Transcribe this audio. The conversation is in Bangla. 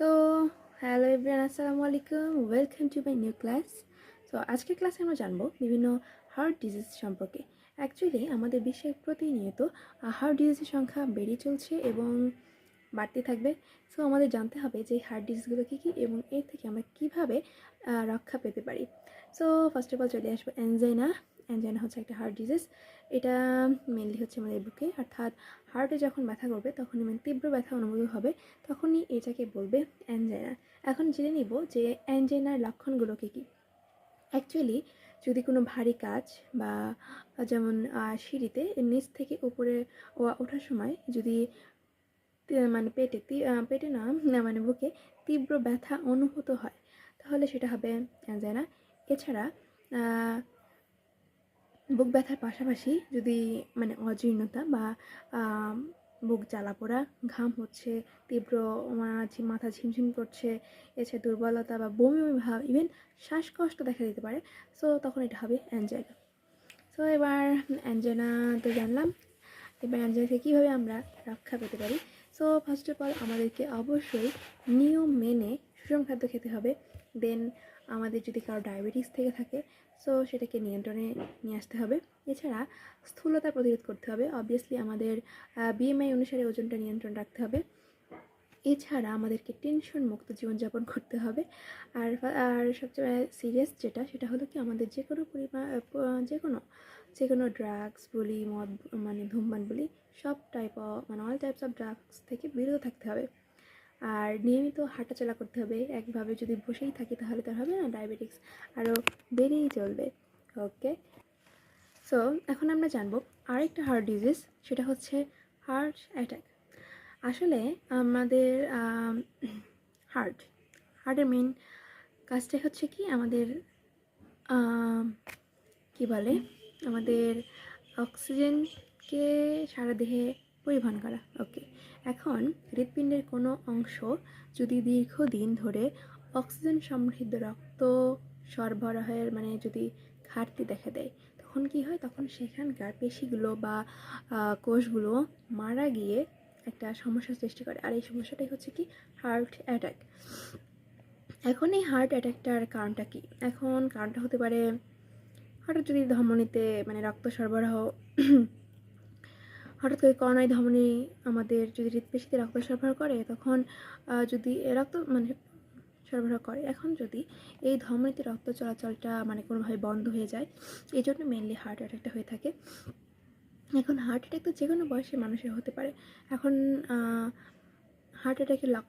সো হ্যালো এভরিওয়ান, আসসালামু আলাইকুম, welcome to my new class. So আজকের ক্লাসে আমরা জানবো বিভিন্ন হার্ট ডিজিজ সম্পর্কে। অ্যাকচুয়ালি আমাদের বিশ্বে প্রতিনিয়ত হার্ট ডিজিজের সংখ্যা বেড়ে চলছে এবং বাড়তে থাকবে। সো আমাদের জানতে হবে যে হার্ট ডিজিজগুলো কী কী এবং এর থেকে আমরা কীভাবে রক্ষা পেতে পারি। সো ফার্স্ট অফ অল চলে আসবো অ্যানজাইনা। অ্যানজাইনা হচ্ছে একটা হার্ট ডিজিজ। এটা মেনলি হচ্ছে আমাদের বুকে, অর্থাৎ হার্টে যখন ব্যথা করবে তখনই মানে তীব্র ব্যথা অনুভূত হবে, তখনই এটাকে বলবে অ্যানজাইনা। এখন জেনে নিব যে অ্যানজাইনার লক্ষণগুলো কী কী। অ্যাকচুয়ালি যদি কোনো ভারী কাজ বা যেমন সিঁড়িতে নিচ থেকে উপরে ওঠার সময় যদি মানে পেটে না মানে বুকে তীব্র ব্যথা অনুভূত হয়, তাহলে সেটা হবে অ্যানজাইনা। এছাড়া বুক ব্যথার পাশাপাশি যদি মানে অজীর্ণতা বা বুক জ্বালাপোড়া, ঘাম হচ্ছে, তীব্র মাথা ঝিমঝিম করছে, এছাড়া দুর্বলতা বা বমি বমি ভাব, ইভেন শ্বাসকষ্ট দেখা দিতে পারে, সো তখন এটা হবে অ্যানজাইনা। সো এবার অ্যানজাইনা তো জানলাম, এবার অ্যানজাইনা থেকে কীভাবে আমরা রক্ষা পেতে পারি। সো ফার্স্ট অফ অল আমাদেরকে অবশ্যই নিয়ম মেনে সুষম খাদ্য খেতে হবে। দেন আমাদের যদি কারো ডায়াবেটিস থেকে থাকে, সো সেটাকে নিয়ন্ত্রণে নিয়ে আসতে হবে। এছাড়া স্থূলতা প্রতিরোধ করতে হবে। অবভিয়াসলি আমাদের বিএমআই অনুসারে ওজনটা নিয়ন্ত্রণ রাখতে হবে। এছাড়া আমাদেরকে টেনশন মুক্ত জীবনযাপন করতে হবে। আর আর সবচেয়ে সিরিয়াস সেটা হলো কি, আমাদের যে কোনো ড্রাগস বলি, মদ মানে ধূমপান বলি, সব অল টাইপস অফ ড্রাগস থেকে বিরত থাকতে হবে। আর নিয়মিত হাঁটাচলা করতে হবে। একভাবে যদি বসেই থাকি তাহলে তো হবে না, ডায়াবেটিক্স আরও বেড়েই চলবে। ওকে, সো এখন আমরা জানবো আরেকটা হার্ট ডিজিজ, সেটা হচ্ছে হার্ট অ্যাটাক। আসলে আমাদের হার্টের মেন কাজটাই হচ্ছে কি, আমাদের কি বলে, আমাদের অক্সিজেনকে সারা দেহে পরিবহন করা। ওকে, এখন হৃৎপিণ্ডের কোনো অংশ যদি দীর্ঘদিন ধরে অক্সিজেন সমৃদ্ধ রক্ত সরবরাহের মানে যদি ঘাটতি দেখা দেয়, তখন কি হয়, তখন সেখানকার পেশিগুলো বা কোষগুলো মারা গিয়ে একটা সমস্যার সৃষ্টি করে। আর এই সমস্যাটাই হচ্ছে কি, হার্ট অ্যাটাক। এখন এই হার্ট অ্যাটাকটার কারণটা কি? এখন কারণটা হতে পারে হঠাৎ যদি ধমনীতে মানে রক্ত সরবরাহ হঠাৎ করে করোনায় ধমনী আমাদের যদি হৃৎপেশিতে রক্ত সরবরাহ করে, তখন যদি রক্ত মানে সরবরাহ করে, এখন যদি এই ধমনীতে রক্ত চলাচলটা মানে কোনোভাবে বন্ধ হয়ে যায়, এই জন্য মেনলি হার্ট অ্যাটাকটা হয়ে থাকে। এখন হার্ট অ্যাটাক তো যে কোনো বয়সের মানুষের হতে পারে। এখন হার্ট অ্যাটাকের লক্ষণ